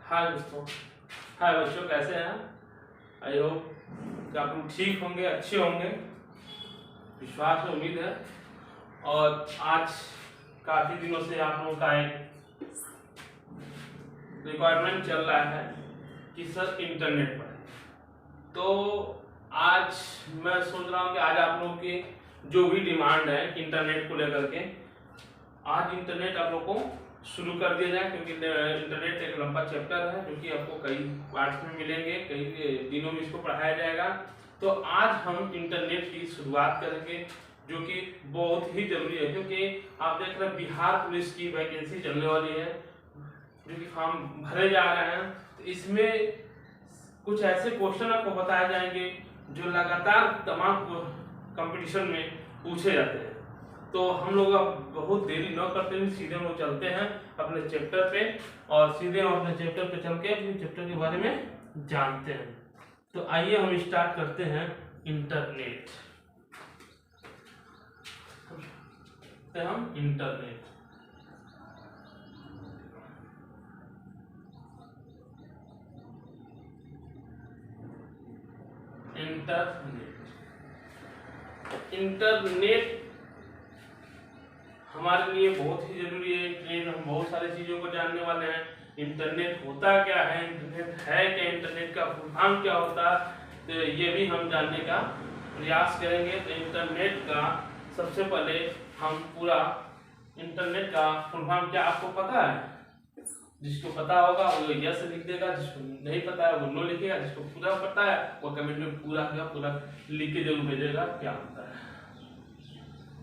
हाय दोस्तों, हाय बच्चों, कैसे हैं? आई होप कि आप लोग ठीक होंगे, अच्छे होंगे, विश्वास है, उम्मीद है। और आज काफ़ी दिनों से आप लोगों का एक रिक्वायरमेंट चल रहा है कि सर इंटरनेट पर, तो आज मैं सोच रहा हूँ कि आज आप लोगों की जो भी डिमांड है इंटरनेट को लेकर के, आज इंटरनेट आप लोग को शुरू कर दिया जाए, क्योंकि इंटरनेट एक लंबा चैप्टर है जो कि आपको कई पार्ट्स में मिलेंगे, कई दिनों में इसको पढ़ाया जाएगा। तो आज हम इंटरनेट की शुरुआत करेंगे जो कि बहुत ही जरूरी है, क्योंकि आप देख रहे हैं बिहार पुलिस की वैकेंसी चलने वाली है जो कि फॉर्म भरे जा रहे हैं। तो इसमें कुछ ऐसे क्वेश्चन आपको बताए जाएंगे जो लगातार तमाम कंपटीशन में पूछे जाते हैं। तो हम लोग अब बहुत देरी न करते हुए सीधे हम लोग चलते हैं अपने चैप्टर पे, और सीधे हम अपने चैप्टर पे चल के अपने चैप्टर के बारे में जानते हैं। तो आइए हम स्टार्ट करते हैं इंटरनेट। हम इंटरनेट इंटरनेट हमारे लिए बहुत ही जरूरी है। ट्रेन हम बहुत सारी चीजों को जानने वाले हैं। इंटरनेट होता क्या है, इंटरनेट है क्या, इंटरनेट का फुल फॉर्म क्या होता है, तो ये भी हम जानने का प्रयास करेंगे। तो इंटरनेट का सबसे पहले हम पूरा इंटरनेट का फुल फॉर्म क्या आपको पता है? जिसको पता होगा वो यस लिख देगा, जिसको नहीं पता है वो नो लिखेगा, जिसको पूरा पता है वो कमेंट में पूरा लिख के जरूर भेजेगा क्या होता है।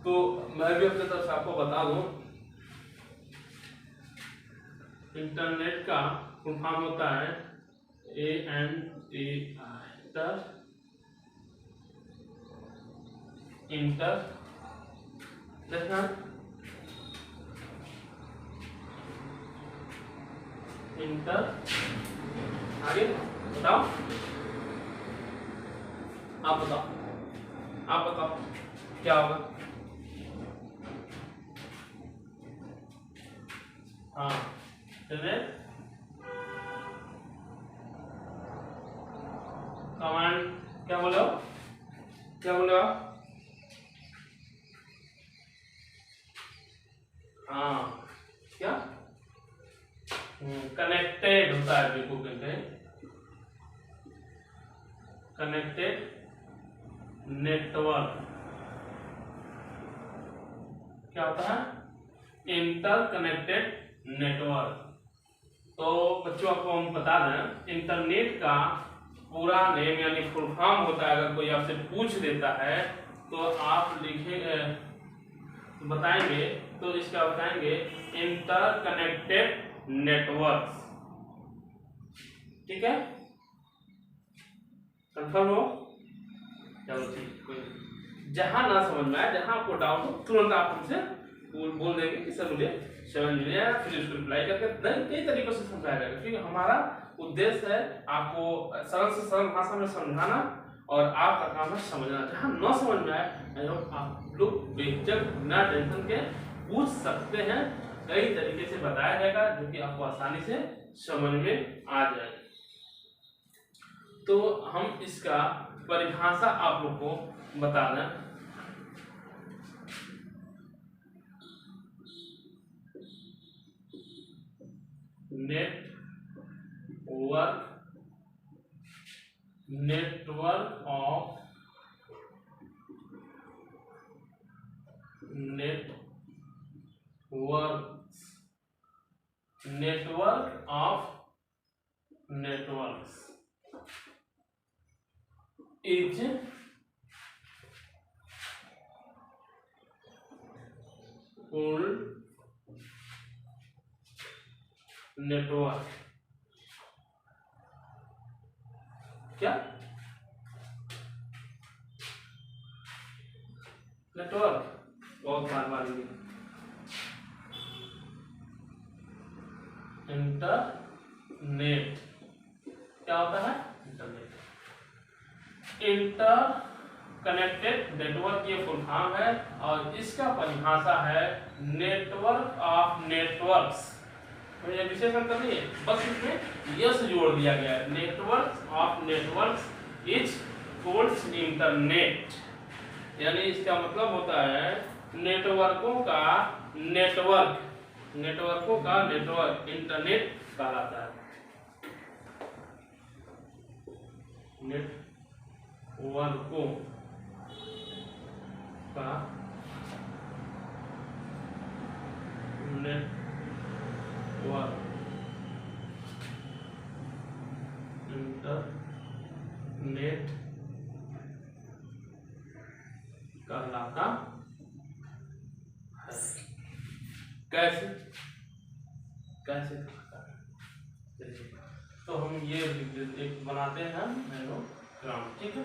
तो मैं भी अपने तरफ से आपको बता दूं, इंटरनेट का फुल फॉर्म होता है इंटर देखना इंटर आगे बताओ, आप बताओ क्या होगा? हाँ, कमांड क्या बोले हो? हाँ, क्या कनेक्टेड होता है, बिल्कुल कहते हैं कनेक्टेड नेटवर्क। क्या होता है? Inter connected network. तो बच्चों आपको हम बता दें, इंटरनेट का पूरा नेम यानी फुल फॉर्म होता है। अगर कोई आपसे पूछ देता है तो आप लिखेंगे, बताएंगे, तो इसका बताएंगे इंटर कनेक्टेड नेटवर्क। ठीक है, कंफर्म हो? चलो ठीक, कोई जहां ना समझ में आए, जहां आपको डाउट हो, तुरंत आप हमसे बोल देंगे कि सर मुझे समझ में नहीं आया, फिर उसको रिप्लाई करके कई तरीकों से समझाया जाएगा। क्योंकि हमारा उद्देश्य है आपको सरल से सरल भाषा में समझाना और आपका काम है समझना। जहां न समझ में आए आप लोग बेझिझक बिना टेंशन के पूछ सकते हैं, कई तरीके से बताया जाएगा जो कि आपको आसानी से समझ में आ जाए। तो हम इसका परिभाषा आप लोग को बता दें। Network of networks is full network. क्या नेटवर्क? बहुत बार इंटरनेट क्या होता है? इंटर कनेक्टेड नेटवर्क ये फुल फॉर्म है और इसका परिभाषा है नेटवर्क ऑफ नेटवर्क्स। ये विशेष अंतर नहीं है, बस इसमें यस जोड़ दिया गया है। Network of network is cold internet, यानी इसका मतलब होता है नेटवर्कों का नेटवर्क, नेटवर्कों का नेटवर्क इंटरनेट कहलाता है। नेटवर्कों का नेटवर्क इंटरनेट कहलाता है। कैसे कैसे कहलाता है? चलिए, तो हम ये एक बनाते हैं मैनोग्राम, ठीक है।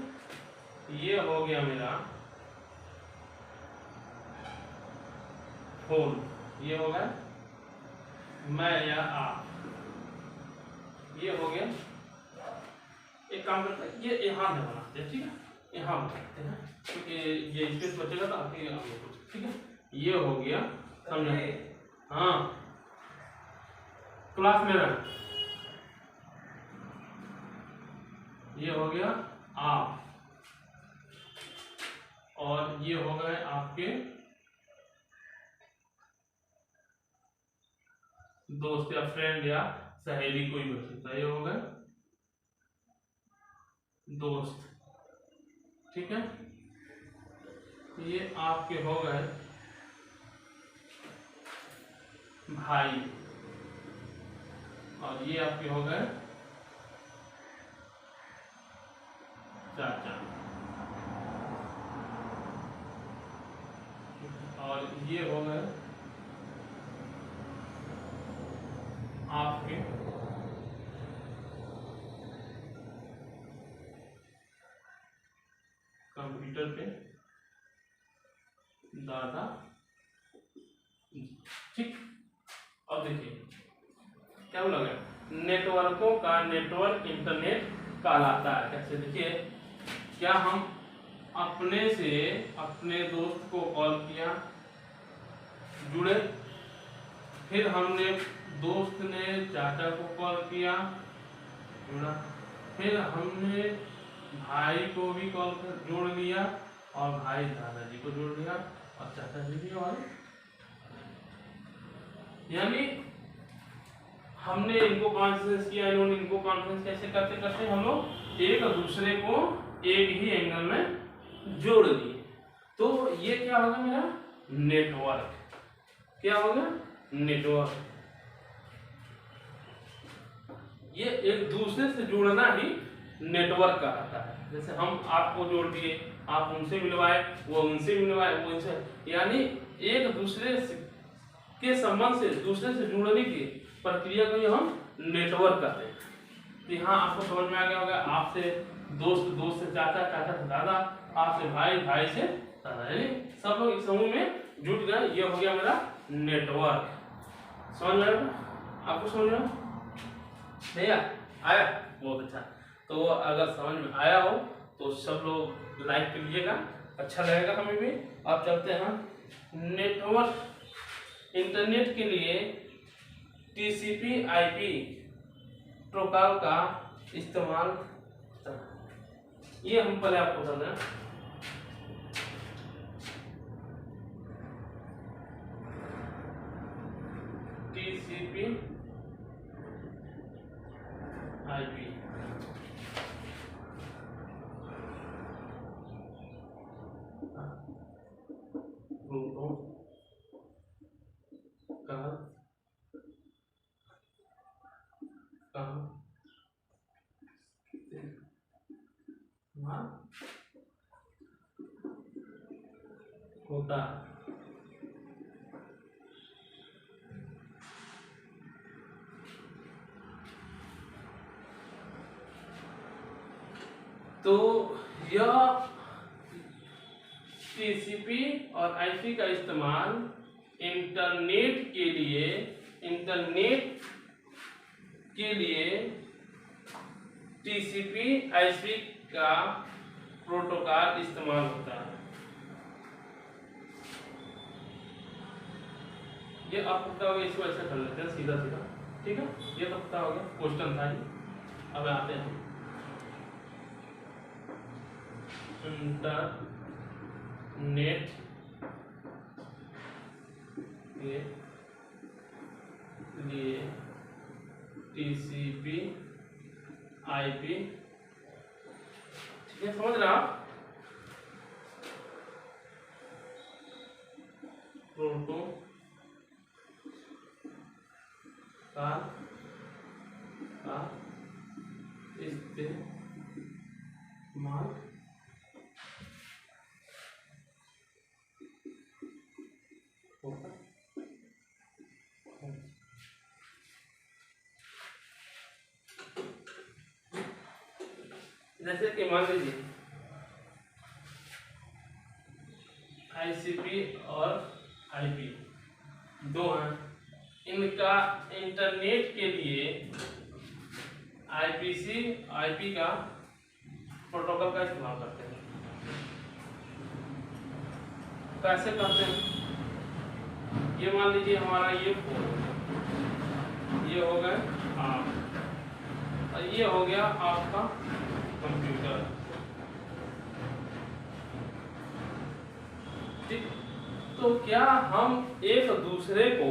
ये हो गया मेरा होल, ये हो गया मैं या आप, ये हो गया। एक काम करते हैं, ये यहाँ से बनाते हैं, ठीक है, यहाँ बनाते हैं क्योंकि ये स्पेस बचेगा तो आपके कुछ, ठीक है। ये हो गया, समझे? हाँ, क्लास में रह, ये हो गया आप, और ये हो गए आपके दोस्त या फ्रेंड या सहेली, कोई भी हो सकता है। ये हो गए दोस्त, ठीक है। ये आपके हो गए भाई, और ये आपके हो गए चाचा, और ये हो गए आपके कंप्यूटर पे दादा, ठीक। अब देखिए क्या बोला गया, नेटवर्कों का नेटवर्क इंटरनेट कहलाता है। कैसे? देखिए, क्या हम अपने से अपने दोस्त को कॉल किया, जुड़े, फिर हमने दोस्त ने चाचा को कॉल किया, जुड़ा, फिर हमने भाई को भी कॉल कर जोड़ लिया, और भाई दादाजी को जोड़ लिया, और चाचा जी भी हमारे, यानी हमने इनको कॉन्फ्रेंस किया, इन्होंने इनको कॉन्फ्रेंस, कैसे करते करते हम लोग एक दूसरे को एक ही एंगल में जोड़ दिए। तो ये क्या होगा मेरा नेटवर्क, क्या होगा नेटवर्क। ये एक दूसरे से जुड़ना ही नेटवर्क कहलाता है। जैसे हम आपको जोड़ दिए, आप उनसे मिलवाए, वो उनसे मिलवाए, वो इनसे, यानी एक दूसरे के संबंध से दूसरे से जुड़ने की प्रक्रिया को हम नेटवर्क कहते हैं। तो हाँ, आपको समझ में आ गया होगा, आपसे दोस्त, दोस्त से चाचा, चाचा से दादा, आपसे भाई, भाई से दादा, यानी सब लोग एक समूह में जुट गए। ये हो गया मेरा नेटवर्क। समझ में आया? आपको समझ में नहीं आया? बहुत अच्छा। तो अगर समझ में आया हो तो सब लोग लाइक कीजिएगा, अच्छा लगेगा हमें भी। अब चलते हैं नेटवर्क इंटरनेट के लिए TCP/IP प्रोटोकॉल का इस्तेमाल, ये हम पहले आपको बता दें। TCP/IP होता है। तो यह TCP और IP का इस्तेमाल इंटरनेट के लिए TCP/IP का प्रोटोकॉल इस्तेमाल होता है। ये आप इसको ऐसे कर लेते हैं सीधा सीधा। ठीक है, ये तो पता हो गया, क्वेश्चन था ये। अब आते हैं इंटरनेट के लिए टीसीपी आईपी, ठीक है, समझ रहे आप, प्रोटोकॉल का इस्तेमाल होगा। जैसे कि मान लीजिए आईसीपी और आईपी दो हैं, इनका इंटरनेट के लिए आईपीसी आईपी का प्रोटोकॉल का इस्तेमाल करते हैं। कैसे करते हैं, ये मान लीजिए हमारा ये फोन, ये हो गया आप, और ये हो गया आपका कंप्यूटर, ठीक। तो क्या हम एक दूसरे को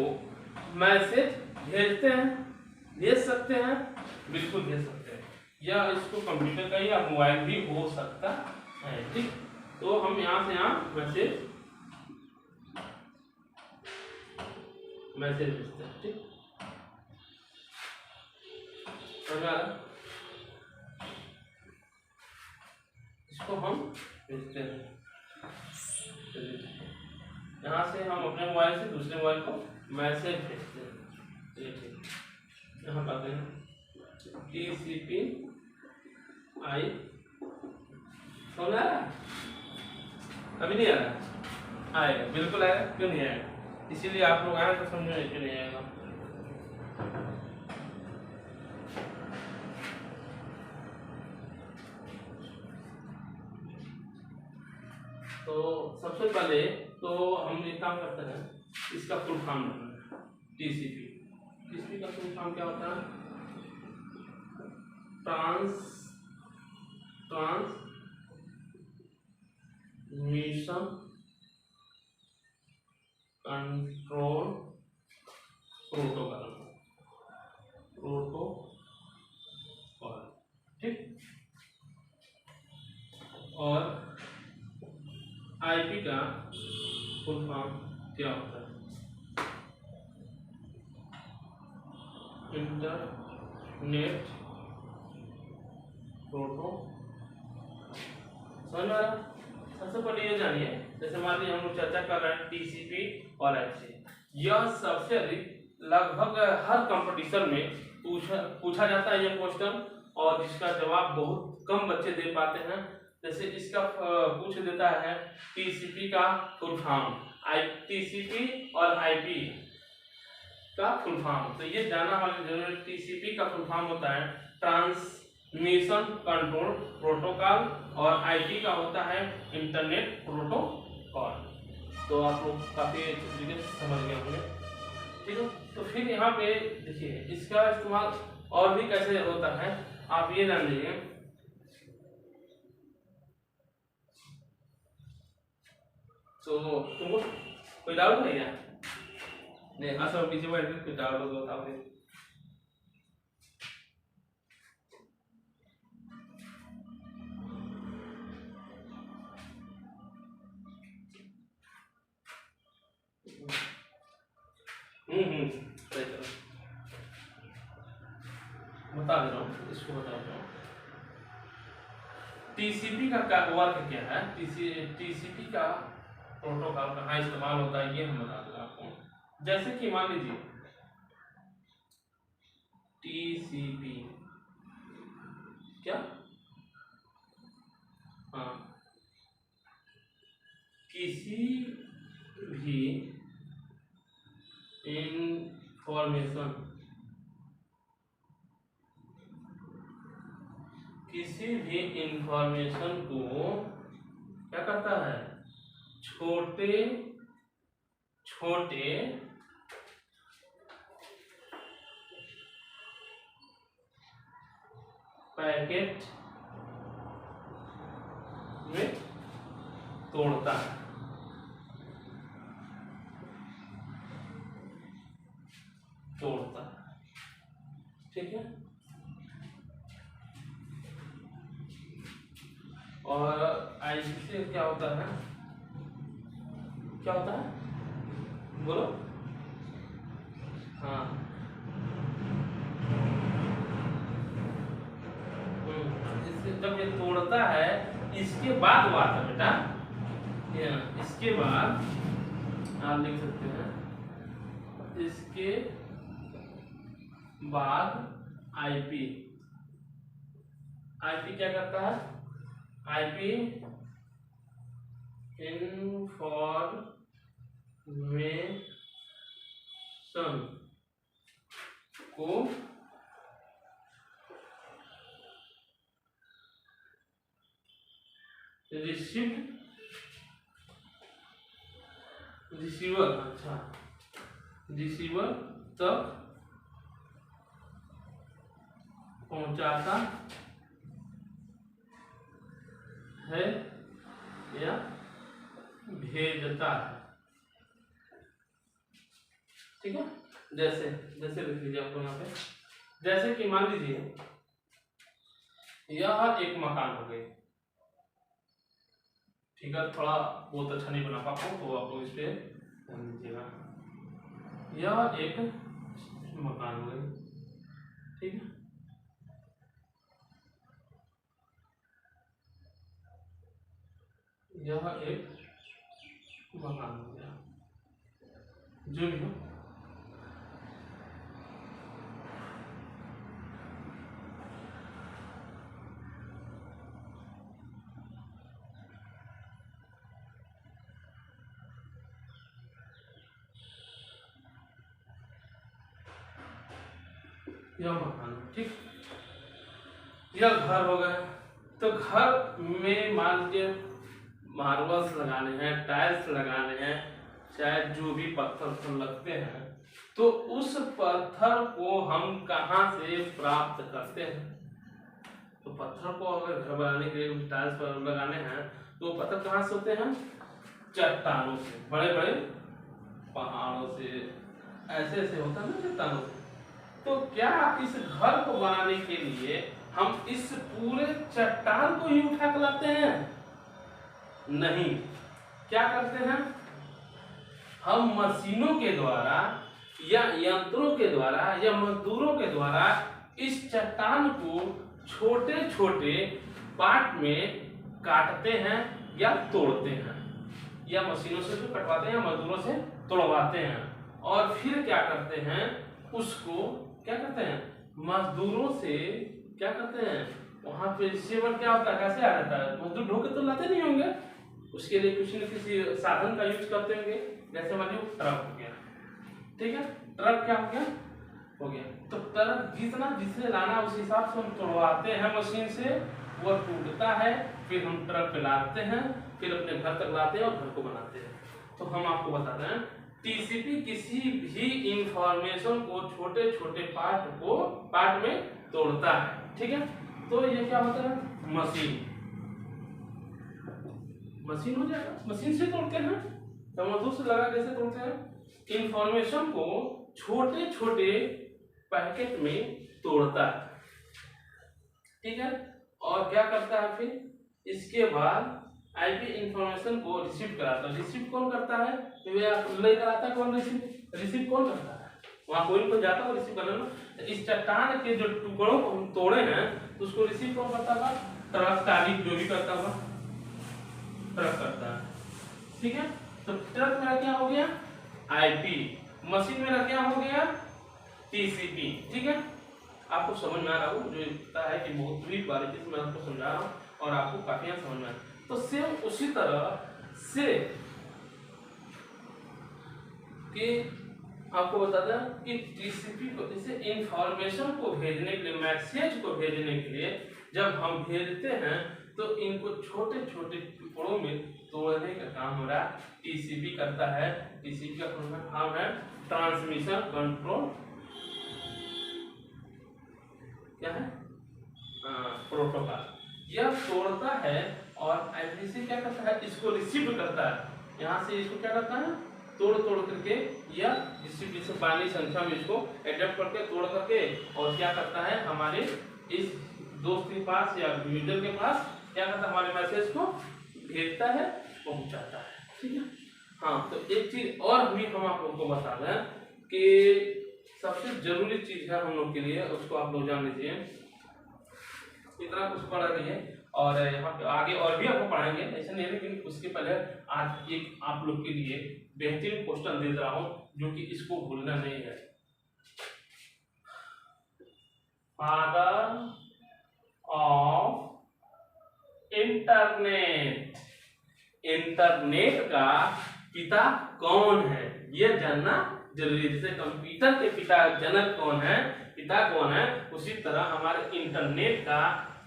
मैसेज भेज सकते हैं? बिल्कुल भेज सकते हैं, या इसको कंप्यूटर का या मोबाइल भी हो सकता है, ठीक। तो हम यहाँ से यहाँ मैसेज भेजते हैं, ठीक। इसको हम भेजते हैं, यहाँ से हम अपने मोबाइल से दूसरे मोबाइल को मैसेज भेजते हैं, ठीक। यहाँ पाते हैं टीसीपी आई, समझ आ रहा है? अभी नहीं आ रहा? आएगा, बिल्कुल आएगा, क्यों नहीं आएगा? इसीलिए आप लोग आए तो समझो क्यों नहीं आएगा। तो सबसे पहले तो हम एक काम करते हैं, इसका फुल फॉर्म जानना है। टीसीपी का फुल फॉर्म क्या होता है? ट्रांसमिशन कंट्रोल प्रोटोकॉल, ठीक। और आईपी का फुल फॉर्म क्या होता है? इंटरनेट प्रोटोकॉल, समझ में आ रहा? सबसे पहले ये जानिए, जैसे मान लीजिए हम लोग चर्चा कर रहे हैं टीसीपी और आईपी, यह सबसे अधिक लगभग हर कंपटीशन में पूछा जाता है ये क्वेश्चन, और जिसका जवाब बहुत कम बच्चे दे पाते हैं। जैसे इसका पूछ देता है टीसीपी का फुल फॉर्म, टीसीपी और आईपी का फुल फॉर्म, तो ये जानना हमारी जरूरी। टीसीपी का फुल फॉर्म होता है ट्रांसमिशन कंट्रोल प्रोटोकॉल, और आईपी का होता है इंटरनेट प्रोटोकॉल। तो आप लोग काफी अच्छे तरीके से समझ गए होंगे, ठीक है। तो फिर यहाँ पे देखिए इसका इस्तेमाल और भी कैसे होता है, आप ये जान लीजिए। तो तुमको कोई डाउट है क्या? नहीं, अच्छा पीछे बैठ के कोई डाउट हो तो बताओ फिर। बता दे रहा हूँ, इसको बता रहा हूँ। टीसीपी का वर्क क्या है, टीसीपी का प्रोटोकॉल कहाँ इस्तेमाल होता है, ये हम बता देंगे आपको। जैसे कि मान लीजिए टीसीपी क्या, हाँ, किसी भी इंफॉर्मेशन को क्या करता है, छोटे छोटे पैकेट में तोड़ता है। ठीक है। और इससे क्या होता है, क्या होता है बोलो। हाँ, इससे जब ये तोड़ता है, इसके बाद बात है बेटा, इसके बाद आप लिख सकते हैं, इसके बाद आईपी क्या करता है, आईपी इंफॉर्मेशन को रिसीवर तक पहुंचाता है या भेजता है। ठीक है, जैसे जैसे लिख लीजिए आपको यहाँ पे, जैसे कि मान लीजिए यह एक मकान हो गई। ठीक है, थोड़ा बहुत अच्छा नहीं बना पाता हूँ तो आप लोग इस पे ध्यान दीजिएगा। यह एक मकान हो गई। ठीक है, यह एक मकान हो गया, जो भी हो। यह मकान, ठीक, यह घर हो गया। तो घर में मान लीजिए मार्बल्स लगाने हैं, टाइल्स लगाने हैं, चाहे जो भी पत्थर लगते हैं, तो उस पत्थर को हम कहाँ से प्राप्त करते हैं। तो पत्थर को अगर घर बनाने के लिए टाइल्स लगाने हैं तो पत्थर कहाँ से होते हैं, चट्टानों से, बड़े बड़े पहाड़ों से, ऐसे ऐसे होता है ना चट्टानों से। तो क्या इस घर को बनाने के लिए हम इस पूरे चट्टान को ही उठा कर लाते हैं? नहीं, क्या करते हैं, हम मशीनों के द्वारा या यंत्रों के द्वारा या मजदूरों के द्वारा इस चट्टान को छोटे छोटे पार्ट में काटते हैं या तोड़ते हैं, या मशीनों से जो कटवाते हैं या मजदूरों से तोड़वाते हैं। और फिर क्या करते हैं, उसको क्या करते हैं, मजदूरों से क्या करते हैं, वहां पे रिसीवर क्या होता है, कैसे आ जाता है, मजदूर ढो के तो लाते नहीं होंगे, उसके लिए कुछ न किसी साधन का यूज करते होंगे। जैसे मान लीजिए ट्रक हो गया। ठीक है, ट्रक क्या हो गया, तो ट्रक जितना जिसे लाना उस हिसाब से हम तोड़वाते हैं मशीन से, वो टूटता है, फिर हम ट्रक पे लाते हैं, फिर अपने घर तक लाते हैं और घर को बनाते हैं। तो हम आपको बताते हैं, टीसीपी किसी भी इंफॉर्मेशन को छोटे छोटे पार्ट में तोड़ता है। ठीक है, तो ये क्या होता है, मशीन हो जाएगा, मशीन से तोड़ते हैं, तो मजदूर से लगा कैसे तोड़ते हैं, इंफॉर्मेशन को छोटे छोटे पैकेट में तोड़ता है। ठीक है, और क्या करता है, फिर इसके बाद आईपी इंफॉर्मेशन को रिसीव कराता है। रिसीव कौन करता है, लेकर आता है कौन, रिसीव कौन करता है, वहां कोई जाता है रिसीव करने में। इस चट्टान के जो टुकड़ों को हम तोड़े हैं तो उसको रिसीव कौन करता होगा, ट्रक चालिक जो भी करता होगा, ट्रक करता है। ठीक है, तो ट्रक मेरा क्या हो गया, आईपी, मशीन मेरा क्या हो गया, टीसीपी। ठीक है, आपको समझ में आ रहा हो, मुझे पता है कि बहुत भी बारीकी से मैं आपको समझा रहा हूँ और आपको काफी समझ में आ रहा है। तो सेम उसी तरह से कि आपको बता दें कि टीसीपी को, इसे इंफॉर्मेशन को भेजने के लिए, मैसेज को भेजने के लिए जब हम भेजते हैं तो इनको छोटे छोटे टुकड़ों में तोड़ने का काम हमारा टीसीपी करता है। टीसीपी का काम है ट्रांसमिशन कंट्रोल, क्या है, प्रोटोकॉल, यह तोड़ता है और IPC क्या करता है, इसको रिसीव करता है, यहाँ से इसको क्या करता है, तोड़ करके यह डिस्ट्रीब्यूशन बाइनरी संख्या में इसको एडप्ट करके तोड़ करके और क्या करता है, हमारे इस दोस्त के पास या यूजर के पास क्या करता है, हमारे मैसेज को भेजता है, पहुंचाता है। ठीक है। हाँ, तो एक चीज और भी हम आप लोग को बता दें कि सबसे जरूरी चीज है हम लोग के लिए, उसको आप लोग जान लीजिए। इतना कुछ पढ़ रही है और यहाँ पे आगे और भी आपको पढ़ाएंगे, ऐसा नहीं है, लेकिन उसके पहले आज एक आप लोग के लिए बेहतरीन क्वेश्चन दे रहा हूँ जो कि इसको भूलना नहीं है। फादर ऑफ इंटरनेट, इंटरनेट का पिता कौन है, यह जानना जरूरी है। जैसे कंप्यूटर के पिता जनक कौन है, पिता कौन है, उसी तरह हमारे इंटरनेट का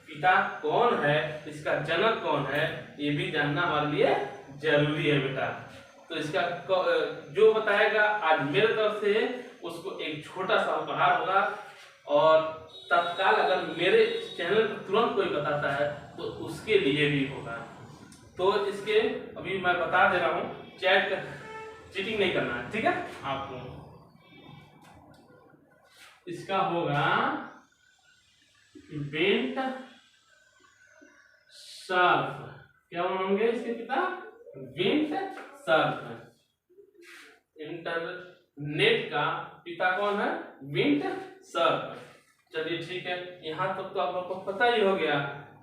पिता कौन है, इसका जनक कौन है, ये भी जानना हमारे लिए जरूरी है बेटा। तो इसका जो बताएगा आज मेरे तरफ से उसको एक छोटा सा उपहार होगा, और तत्काल अगर मेरे चैनल पर तुरंत कोई बताता है तो उसके लिए भी होगा। तो इसके अभी मैं बता दे रहा हूँ, चीटिंग नहीं करना है, ठीक है आपको। इसका होगा विंड सर्फ, क्या होंगे इसके पिता, विंड सर्फ। इंटरनेट का पिता कौन है, विंड सर्फ। चलिए ठीक है, यहां तक तो आप लोग को पता ही हो गया।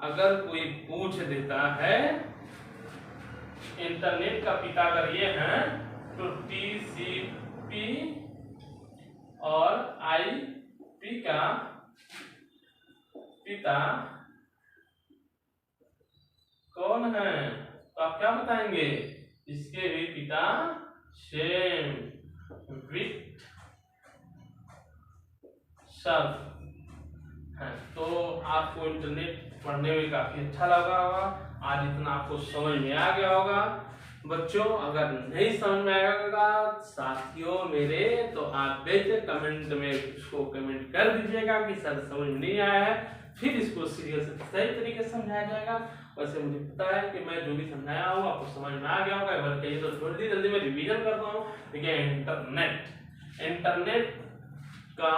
अगर कोई पूछ देता है इंटरनेट का पिता अगर ये है तो TCP और IP का पिता कौन है, तो आप क्या बताएंगे, इसके भी पिता सेम, विंड सर्फ है। तो आपको इंटरनेट पढ़ने में काफी अच्छा लगा होगा, आज इतना आपको समझ में आ गया होगा। बच्चों अगर नहीं समझ में आएगा साथियों मेरे, तो आप बेशक कमेंट में उसको कमेंट कर दीजिएगा कि सर समझ में नहीं आया है, फिर इसको सीरियल से सही तरीके से समझाया जाएगा। वैसे मुझे पता है कि मैं जो भी समझाया हूँ आपको समझ में आ गया होगा, अगर कहिए तो थोड़ी जल्दी में रिवीजन करता हूँ। देखिए इंटरनेट का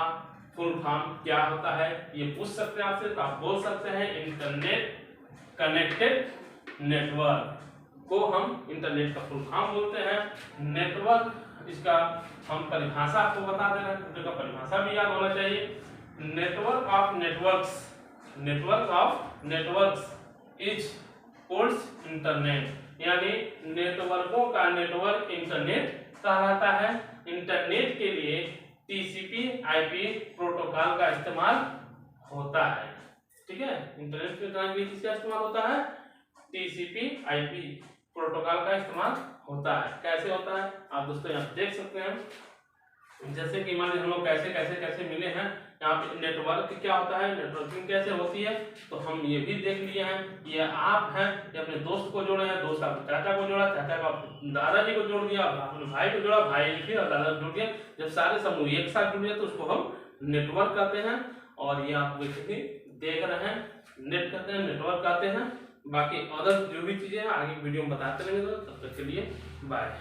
फुल फॉर्म क्या होता है, ये पूछ सकते हैं आपसे, तो आप बोल सकते हैं इंटरनेट कनेक्टेड नेटवर्क को हम इंटरनेट का फुल फॉर्म बोलते हैं। नेटवर्क, इसका हम परिभाषा आपको बता दे रहे हैं, तो परिभाषा भी याद होना चाहिए। Network of networks, network of networks is cold internet, यानी नेटवर्कों का नेटवर्क इंटरनेट कहलाता है। इंटरनेट के लिए TCP IP प्रोटोकॉल का इस्तेमाल होता है। ठीक है, इंटरनेट के लिए किसका इस्तेमाल होता है, TCP IP प्रोटोकॉल का इस्तेमाल होता है। कैसे होता है आप दोस्तों यहाँ देख सकते हैं। जैसे कि मान लीजिए हम लोग कैसे मिले हैं, यहाँ पे नेटवर्क क्या होता है, नेटवर्किंग कैसे होती है, तो हम ये भी देख लिए हैं। ये आप हैं, ये अपने दोस्त को जोड़े हैं, दोस्त आपके चाचा को जोड़ा, चाचा को दादाजी को जोड़ दिया, अपने भाई को जोड़ा, भाई ने फिर दादा जोड़ दिया। जब सारे समूह एक साथ जुड़ गए तो उसको हम नेटवर्क कहते हैं। और ये आप देख रहे हैं, नेट कहते हैं, नेटवर्क कहते हैं। बाकी अदर जो भी चीजें हैं आगे वीडियो में बताते रहेंगे। तो तब तक के लिए बाय।